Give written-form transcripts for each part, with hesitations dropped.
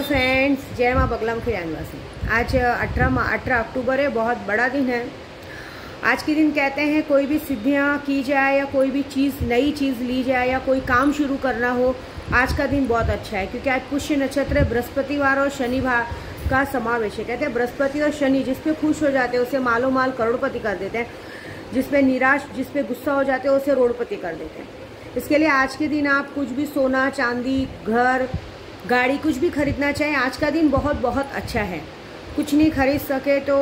Friends, जय माँ बगलामुखी जानवासी। आज 18 अक्टूबर है, बहुत बड़ा दिन है। आज के दिन कहते हैं कोई भी सिद्धियाँ की जाए या कोई भी चीज़ नई चीज़ ली जाए या कोई काम शुरू करना हो, आज का दिन बहुत अच्छा है क्योंकि आज पुष्य नक्षत्र है, बृहस्पतिवार और शनिवार का समावेश है। कहते हैं बृहस्पति और शनि जिस पे खुश हो जाते हैं उसे मालो माल करोड़पति कर देते हैं, जिस पे निराश जिस पे गुस्सा हो जाते हैं उसे रोड़पति कर देते हैं। इसके लिए आज के दिन आप कुछ भी सोना चांदी घर गाड़ी कुछ भी खरीदना चाहें, आज का दिन बहुत बहुत अच्छा है। कुछ नहीं खरीद सके तो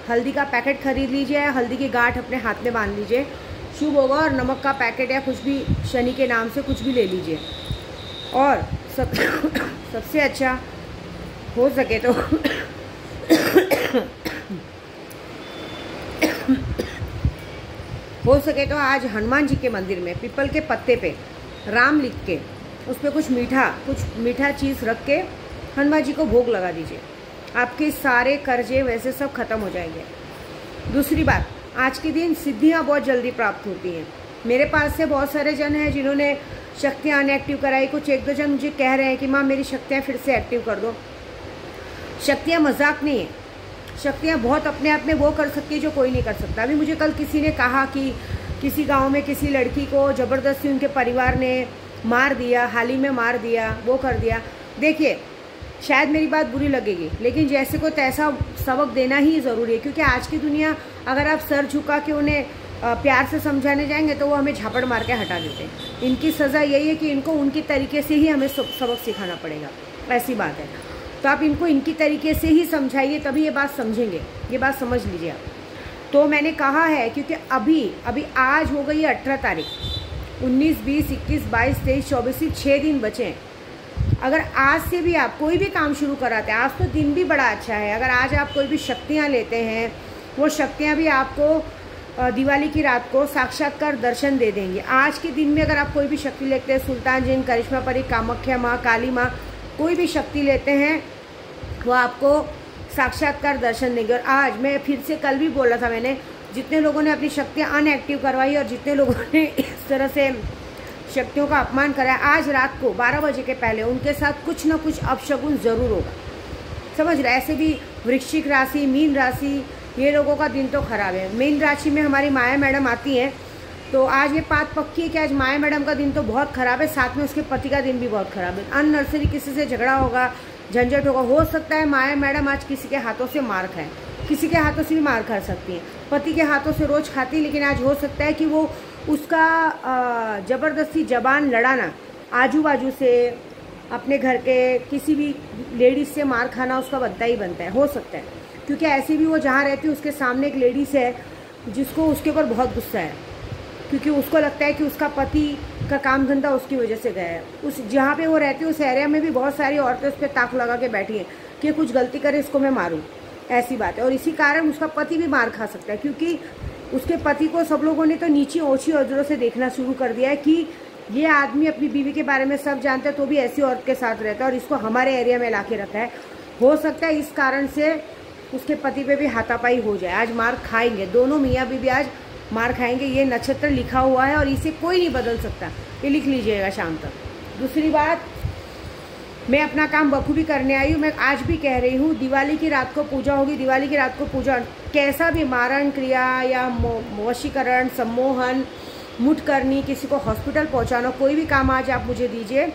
हल्दी का पैकेट खरीद लीजिए, हल्दी की गांठ अपने हाथ में बांध लीजिए, शुभ होगा। और नमक का पैकेट या कुछ भी शनि के नाम से कुछ भी ले लीजिए। और सबसे अच्छा हो सके तो आज हनुमान जी के मंदिर में पीपल के पत्ते पे राम लिख के उस पर कुछ मीठा चीज़ रख के हनुमान जी को भोग लगा दीजिए। आपके सारे कर्जे वैसे सब खत्म हो जाएंगे। दूसरी बात, आज के दिन सिद्धियां बहुत जल्दी प्राप्त होती हैं। मेरे पास से बहुत सारे जन हैं जिन्होंने शक्तियां अनएक्टिव कराई। कुछ एक दो जन मुझे कह रहे हैं कि माँ मेरी शक्तियां फिर से एक्टिव कर दो। शक्तियां मजाक नहीं है, शक्तियां बहुत अपने आप में वो कर सकती है जो कोई नहीं कर सकता। अभी मुझे कल किसी ने कहा कि किसी गाँव में किसी लड़की को ज़बरदस्ती उनके परिवार ने मार दिया, हाल ही में मार दिया, वो कर दिया। देखिए, शायद मेरी बात बुरी लगेगी लेकिन जैसे को तैसा सबक देना ही ज़रूरी है क्योंकि आज की दुनिया अगर आप सर झुका के उन्हें प्यार से समझाने जाएंगे तो वो हमें झापड़ मार के हटा देते हैं। इनकी सज़ा यही है कि इनको उनकी तरीके से ही हमें सबक सिखाना पड़ेगा, ऐसी बात है। तो आप इनको इनकी तरीके से ही समझाइए, तभी ये बात समझेंगे। ये बात समझ लीजिए आप। तो मैंने कहा है क्योंकि अभी आज हो गई है 18 तारीख, 19, 20, 21, 22, 23, 24, 6 दिन बचे हैं। अगर आज से भी आप कोई भी काम शुरू कराते हैं, आज तो दिन भी बड़ा अच्छा है। अगर आज आप कोई भी शक्तियाँ लेते हैं, वो शक्तियाँ भी आपको दिवाली की रात को साक्षात्कार दर्शन दे देंगी। आज के दिन में अगर आप कोई भी शक्ति लेते हैं, सुल्तान जिन, करिश्मा परी, कामाख्या माँ, काली माँ, कोई भी शक्ति लेते हैं वो आपको साक्षात्कार दर्शन देंगे। और आज मैं फिर से कल भी बोला था मैंने, जितने लोगों ने अपनी शक्तियाँ अनएक्टिव करवाई और जितने लोगों ने इस तरह से शक्तियों का अपमान कराया, आज रात को 12 बजे के पहले उनके साथ कुछ ना कुछ अपशगुन ज़रूर होगा। समझ रहे? ऐसे भी वृश्चिक राशि, मीन राशि, ये लोगों का दिन तो खराब है। मीन राशि में हमारी माया मैडम आती हैं, तो आज ये बात पक्की है कि आज माया मैडम का दिन तो बहुत ख़राब है, साथ में उसके पति का दिन भी बहुत ख़राब है। अननेसेसरी किसी से झगड़ा होगा, झंझट होगा। हो सकता है माया मैडम आज किसी के हाथों से मार खाए, किसी के हाथों से भी मार खा सकती हैं। पति के हाथों से रोज़ खाती, लेकिन आज हो सकता है कि वो उसका ज़बरदस्ती जबान लड़ाना, आजू बाजू से, अपने घर के किसी भी लेडीज़ से मार खाना उसका बनता ही बनता है। हो सकता है क्योंकि ऐसी भी वो जहाँ रहती है उसके सामने एक लेडीज़ है जिसको उसके ऊपर बहुत गुस्सा है क्योंकि उसको लगता है कि उसका पति का काम धंधा उसकी वजह से गया है। उस जहाँ पे वो रहती है उस एरिया में भी बहुत सारी औरतें उस पर ताक लगा के बैठी हैं कि कुछ गलती करे इसको मैं मारूँ, ऐसी बात है। और इसी कारण उसका पति भी मार खा सकता है क्योंकि उसके पति को सब लोगों ने तो नीची ओछी नजरों से देखना शुरू कर दिया है कि ये आदमी अपनी बीवी के बारे में सब जानता है तो भी ऐसी औरत के साथ रहता है और इसको हमारे एरिया में ला के रखा है। हो सकता है इस कारण से उसके पति पे भी हाथापाई हो जाए। आज मार खाएंगे दोनों मियाँ बीवी, आज मार खाएंगे। ये नक्षत्र लिखा हुआ है और इसे कोई नहीं बदल सकता, ये लिख लीजिएगा शाम तक। दूसरी बात, मैं अपना काम बखूबी करने आई हूँ। मैं आज भी कह रही हूँ, दिवाली की रात को पूजा होगी। दिवाली की रात को पूजा, कैसा भी मारण क्रिया या वशीकरण, सम्मोहन, मुठ करनी, किसी को हॉस्पिटल पहुँचाना, कोई भी काम आज आप मुझे दीजिए,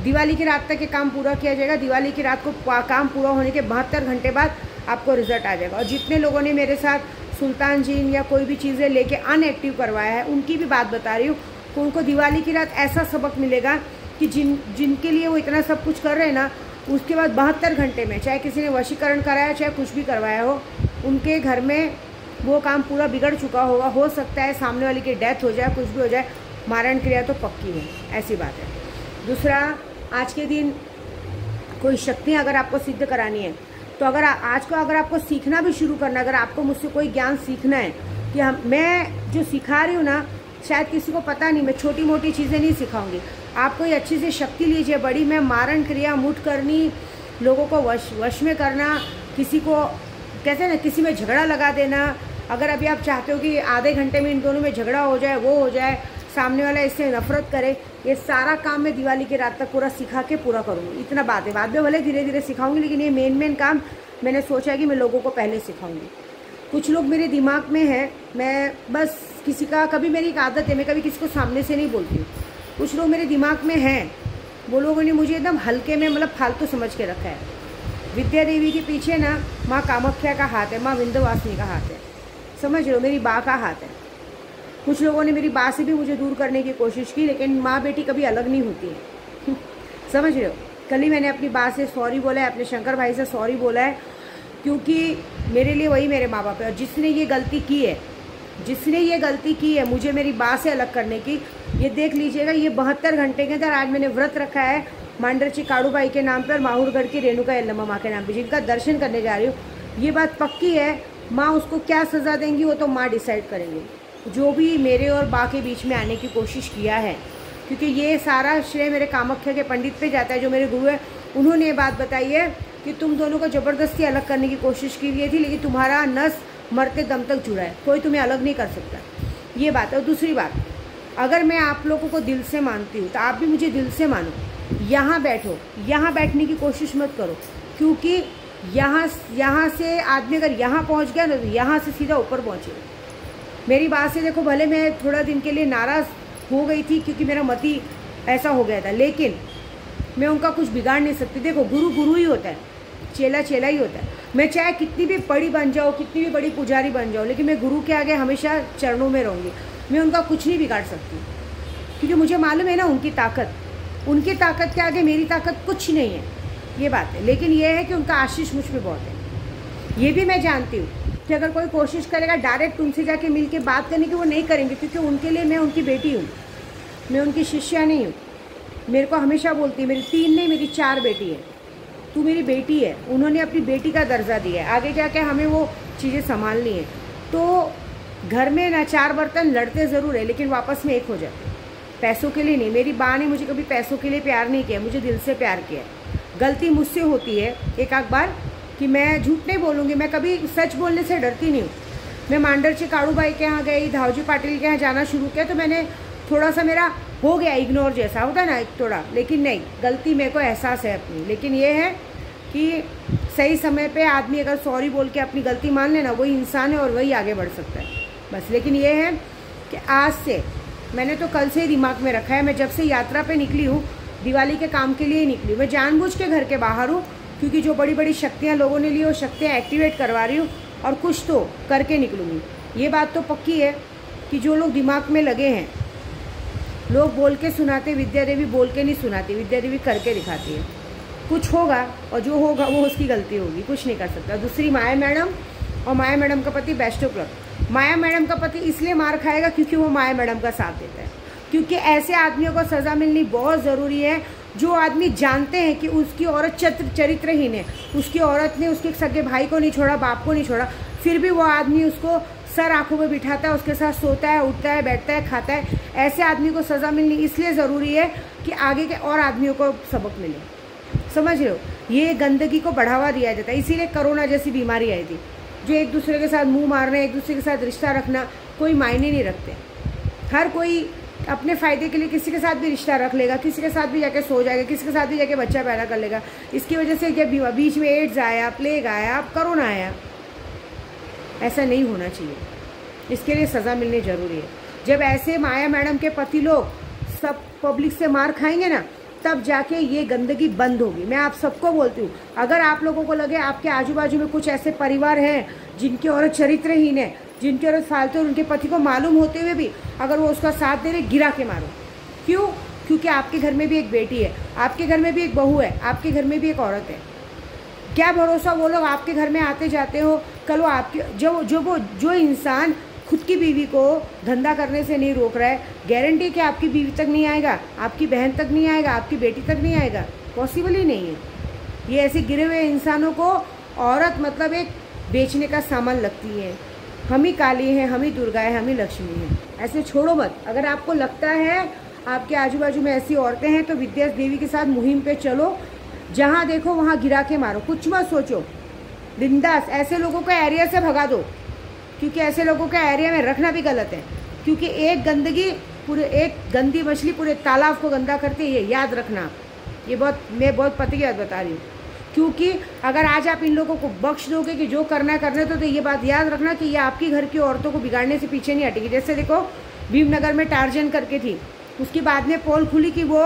दिवाली की रात तक ये काम पूरा किया जाएगा। दिवाली की रात को काम पूरा होने के 72 घंटे बाद आपको रिजल्ट आ जाएगा। और जितने लोगों ने मेरे साथ सुल्तान जीन या कोई भी चीज़ें लेके अनएक्टिव करवाया है, उनकी भी बात बता रही हूँ कि उनको दिवाली की रात ऐसा सबक मिलेगा कि जिनके लिए वो इतना सब कुछ कर रहे हैं ना, उसके बाद 72 घंटे में, चाहे किसी ने वशीकरण कराया चाहे कुछ भी करवाया हो, उनके घर में वो काम पूरा बिगड़ चुका होगा। हो सकता है सामने वाले की डेथ हो जाए, कुछ भी हो जाए, मारण क्रिया तो पक्की है, ऐसी बात है। दूसरा, आज के दिन कोई शक्तियाँ अगर आपको सिद्ध करानी है तो अगर आज को अगर आपको सीखना भी शुरू करना, अगर आपको मुझसे कोई ज्ञान सीखना है कि मैं जो सिखा रही हूँ ना, शायद किसी को पता नहीं, मैं छोटी मोटी चीज़ें नहीं सिखाऊंगी। आप कोई अच्छी सी शक्ति लीजिए बड़ी। मैं मारण क्रिया, मुठ करनी, लोगों को वश में करना, किसी को कैसे ना किसी में झगड़ा लगा देना। अगर अभी आप चाहते हो कि आधे घंटे में इन दोनों में झगड़ा हो जाए, वो हो जाए, सामने वाला इससे नफरत करे, ये सारा काम मैं दिवाली की रात तक पूरा सिखा के पूरा करूँगी। इतना बात है, बाद में भले धीरे धीरे सिखाऊंगी, लेकिन ये मेन काम मैंने सोचा है कि मैं लोगों को पहले सिखाऊंगी। कुछ लोग मेरे दिमाग में है, मैं बस किसी का, कभी मेरी एक आदत है, मैं कभी किसी को सामने से नहीं बोलती हूँ। कुछ लोग मेरे दिमाग में हैं, वो लोगों ने मुझे एकदम हल्के में, मतलब फालतू समझ के रखा है। विद्या देवी के पीछे ना माँ कामाख्या का हाथ है, माँ विंध्यवासिनी का हाथ है, समझ रहे हो, मेरी बा का हाथ है। कुछ लोगों ने मेरी बा से भी मुझे दूर करने की कोशिश की, लेकिन माँ बेटी कभी अलग नहीं होती है समझ रहे हो। कल ही मैंने अपनी बा से सॉरी बोला है, अपने शंकर भाई से सॉरी बोला है, क्योंकि मेरे लिए वही मेरे माँ बाप है। और जिसने ये गलती की है, जिसने ये गलती की है मुझे मेरी बा से अलग करने की, ये देख लीजिएगा, ये 72 घंटे के अंदर आज मैंने व्रत रखा है मांडरची काड़ूबाई के नाम पर, माहूरगढ़ की रेणुका यल्लम्मा माँ के नाम पे, जिनका दर्शन करने जा रही हूँ। ये बात पक्की है, माँ उसको क्या सज़ा देंगी वो तो माँ डिसाइड करेंगी। जो भी मेरे और बा के बीच में आने की कोशिश किया है, क्योंकि ये सारा श्रेय मेरे कामाख्या के पंडित पे जाता है, जो मेरे गुरु है। उन्होंने ये बात बताई है कि तुम दोनों को ज़बरदस्ती अलग करने की कोशिश की गई थी, लेकिन तुम्हारा नस मरते दम तक जुड़ा है, कोई तुम्हें अलग नहीं कर सकता। ये बात है। और दूसरी बात, अगर मैं आप लोगों को दिल से मानती हूँ तो आप भी मुझे दिल से मानो। यहाँ बैठो, यहाँ बैठने की कोशिश मत करो, क्योंकि यहाँ से आदमी अगर यहाँ पहुँच गया ना तो यहाँ से सीधा ऊपर पहुँचेगा। मेरी बात से देखो, भले मैं थोड़ा दिन के लिए नाराज़ हो गई थी क्योंकि मेरा मति ऐसा हो गया था, लेकिन मैं उनका कुछ बिगाड़ नहीं सकती। देखो, गुरु गुरु ही होता है, चेला चेला ही होता है। मैं चाहे कितनी भी बड़ी बन जाऊँ, कितनी भी बड़ी पुजारी बन जाऊँ, लेकिन मैं गुरु के आगे हमेशा चरणों में रहूँगी। मैं उनका कुछ नहीं बिगाड़ सकती, क्योंकि मुझे मालूम है ना उनकी ताकत के आगे मेरी ताकत कुछ नहीं है, ये बात है। लेकिन ये है कि उनका आशीष मुझ पर बहुत है। ये भी मैं जानती हूँ कि अगर कोई कोशिश करेगा डायरेक्ट उनसे जाके मिल के बात करने की, वो नहीं करेंगे, क्योंकि उनके लिए मैं उनकी बेटी हूँ, मैं उनकी शिष्या नहीं हूँ। मेरे को हमेशा बोलती है, मेरी 3 नहीं मेरी 4 बेटी है, तू मेरी बेटी है। उन्होंने अपनी बेटी का दर्जा दिया है, आगे जाके हमें वो चीज़ें संभालनी है। तो घर में ना 4 बर्तन लड़ते ज़रूर है, लेकिन वापस में एक हो जाते हैं, पैसों के लिए नहीं। मेरी बा ने मुझे कभी पैसों के लिए प्यार नहीं किया, मुझे दिल से प्यार किया। गलती मुझसे होती है एक आध बार, कि मैं झूठ नहीं बोलूँगी, मैं कभी सच बोलने से डरती नहीं हूँ। मैं मांडरची काड़ूबाई के यहाँ गई, धावजी पाटिल के यहाँ जाना शुरू किया, तो मैंने थोड़ा सा मेरा हो गया इग्नोर जैसा होता है ना एक थोड़ा, लेकिन नहीं, गलती मेरे को एहसास है अपनी। लेकिन ये है कि सही समय पे आदमी अगर सॉरी बोल के अपनी गलती मान लेना, वही इंसान है और वही आगे बढ़ सकता है बस। लेकिन ये है कि आज से, मैंने तो कल से ही दिमाग में रखा है, मैं जब से यात्रा पे निकली हूँ, दिवाली के काम के लिए ही निकली हूँ। मैं जानबूझ के घर के बाहर हूँ, क्योंकि जो बड़ी बड़ी शक्तियाँ लोगों ने ली, वो शक्तियाँ एक्टिवेट करवा रही हूँ, और कुछ तो करके निकलूँगी। ये बात तो पक्की है कि जो लोग दिमाग में लगे हैं, लोग बोल के सुनाते, विद्या देवी बोल के नहीं सुनाती, विद्या देवी करके दिखाती है। कुछ होगा, और जो होगा वो उसकी गलती होगी, कुछ नहीं कर सकता। दूसरी माया मैडम, और माया मैडम का पति best of luck. Maya madam का पति इसलिए मार खाएगा क्योंकि वो माया मैडम का साथ देता है, क्योंकि ऐसे आदमियों को सज़ा मिलनी बहुत ज़रूरी है। जो आदमी जानते हैं कि उसकी औरत चरित्रहीन है, उसकी औरत ने उसके सगे भाई को नहीं छोड़ा, बाप को नहीं छोड़ा, फिर भी वो आदमी उसको सर आंखों में बिठाता है, उसके साथ सोता है, उठता है, बैठता है, खाता है। ऐसे आदमी को सज़ा मिलनी इसलिए ज़रूरी है कि आगे के और आदमियों को सबक मिले, समझ रहे हो। ये गंदगी को बढ़ावा दिया जाता है, इसीलिए कोरोना जैसी बीमारी आई थी। जो एक दूसरे के साथ मुंह मारना, एक दूसरे के साथ रिश्ता रखना कोई मायने नहीं रखते। हर कोई अपने फ़ायदे के लिए किसी के साथ भी रिश्ता रख लेगा, किसी के साथ भी जाके सो जाएगा, किसी के साथ भी जाके बच्चा पैदा कर लेगा। इसकी वजह से जब बीच में एड्स आया, प्लेग आया, अब कोरोना आया, ऐसा नहीं होना चाहिए। इसके लिए सज़ा मिलनी ज़रूरी है। जब ऐसे माया मैडम के पति लोग सब पब्लिक से मार खाएंगे ना, तब जाके ये गंदगी बंद होगी। मैं आप सबको बोलती हूँ, अगर आप लोगों को लगे आपके आजू बाजू में कुछ ऐसे परिवार हैं जिनकी औरत चरित्रहीन है, जिनकी औरत फालतू है, उनके पति को मालूम होते हुए भी अगर वो उसका साथ दे रहे, गिरा के मारो। क्यों? क्योंकि आपके घर में भी एक बेटी है, आपके घर में भी एक बहू है, आपके घर में भी एक औरत है। क्या भरोसा वो लोग आपके घर में आते जाते हो, कल वो आपके जो इंसान खुद की बीवी को धंधा करने से नहीं रोक रहा है, गारंटी कि आपकी बीवी तक नहीं आएगा, आपकी बहन तक नहीं आएगा, आपकी बेटी तक नहीं आएगा, पॉसिबल ही नहीं है। ये ऐसे गिरे हुए इंसानों को औरत मतलब एक बेचने का सामान लगती है। हम ही काली हैं, हम ही दुर्गा है, हम ही लक्ष्मी हैं, ऐसे छोड़ो मत। अगर आपको लगता है आपके आजू बाजू में ऐसी औरतें हैं तो विद्या देवी के साथ मुहिम पे चलो, जहाँ देखो वहाँ गिरा के मारो, कुछ मत सोचो, बिंदास। ऐसे लोगों को एरिया से भगा दो, क्योंकि ऐसे लोगों के एरिया में रखना भी गलत है, क्योंकि एक गंदगी पूरे एक गंदी मछली पूरे तालाब को गंदा करती है, ये याद रखना। ये मैं बहुत पति की बात बता रही हूँ, क्योंकि अगर आज आप इन लोगों को बख्श दोगे कि जो करना है करने तो ये बात याद रखना कि ये आपकी घर की औरतों को बिगाड़ने से पीछे नहीं हटेगी। जैसे देखो भीमनगर में टार्जन करके थी, उसके बाद में पोल खुली कि वो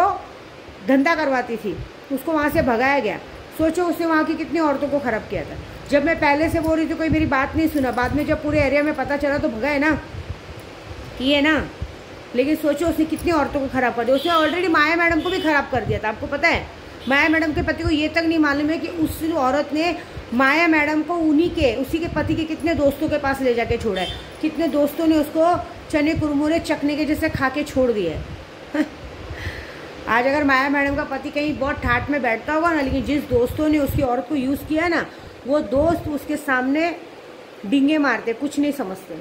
धंधा करवाती थी, उसको वहाँ से भगाया गया। सोचो उसने वहाँ की कितनी औरतों को ख़राब किया था। जब मैं पहले से बोल रही थी कोई मेरी बात नहीं सुना, बाद में जब पूरे एरिया में पता चला तो भगाए ना, किए ना। लेकिन सोचो उसने कितनी औरतों को ख़राब कर दिया। उसने ऑलरेडी माया मैडम को भी ख़राब कर दिया था। आपको पता है माया मैडम के पति को ये तक नहीं मालूम है कि उस औरत ने माया मैडम को उसी के पति के कितने दोस्तों के पास ले जाके छोड़ा है, कितने दोस्तों ने उसको चने कुरमुरे चखने के जैसे खा के छोड़ दिया है। आज अगर माया मैडम का पति कहीं बहुत ठाठ में बैठता होगा ना, लेकिन जिस दोस्तों ने उसकी औरत को यूज़ किया ना, वो दोस्त उसके सामने डींगे मारते, कुछ नहीं समझते।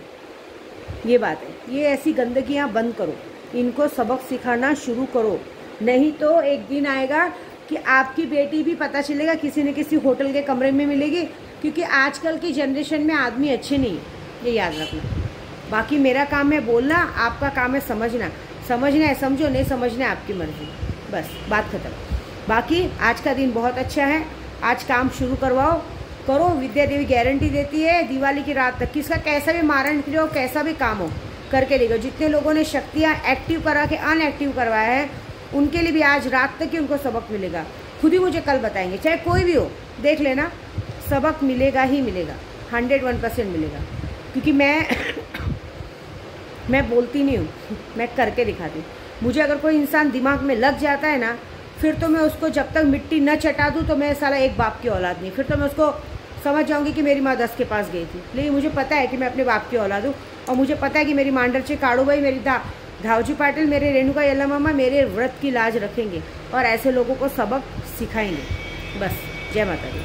ये बात है। ये ऐसी गंदगियाँ बंद करो, इनको सबक सिखाना शुरू करो, नहीं तो एक दिन आएगा कि आपकी बेटी भी पता चलेगा किसी न किसी होटल के कमरे में मिलेगी, क्योंकि आजकल की जनरेशन में आदमी अच्छे नहीं है, ये याद रखना। बाकी मेरा काम है बोलना, आपका काम है समझना। समझना है समझो, नहीं समझना है आपकी मर्जी, बस बात खत्म। बाकी आज का दिन बहुत अच्छा है, आज काम शुरू करवाओ, करो। विद्या देवी गारंटी देती है दिवाली की रात तक, किसका कैसा भी मारण क्रिया हो, कैसा भी काम हो करके देगा। जितने लोगों ने शक्तियाँ एक्टिव करा के अनएक्टिव करवाया है, उनके लिए भी आज रात तक ही उनको सबक मिलेगा। खुद ही मुझे कल बताएंगे, चाहे कोई भी हो, देख लेना, सबक मिलेगा ही मिलेगा, 101% मिलेगा। क्योंकि मैं बोलती नहीं हूँ, मैं करके दिखाती हूँ। मुझे अगर कोई इंसान दिमाग में लग जाता है ना, फिर तो मैं उसको जब तक मिट्टी न चटा दूँ तो मैं साला एक बाप की औलाद नहीं, फिर तो मैं उसको समझ जाऊँगी कि मेरी माँ 10 के पास गई थी। लेकिन मुझे पता है कि मैं अपने बाप की औलाद हूँ, और मुझे पता है कि मेरी मांडरचे काड़ूबाई, मेरी धावजी पाटिल, मेरे रेणुका यल्ला मामा मेरे व्रत की लाज रखेंगे और ऐसे लोगों को सबक सिखाएंगे। बस जय माता दी।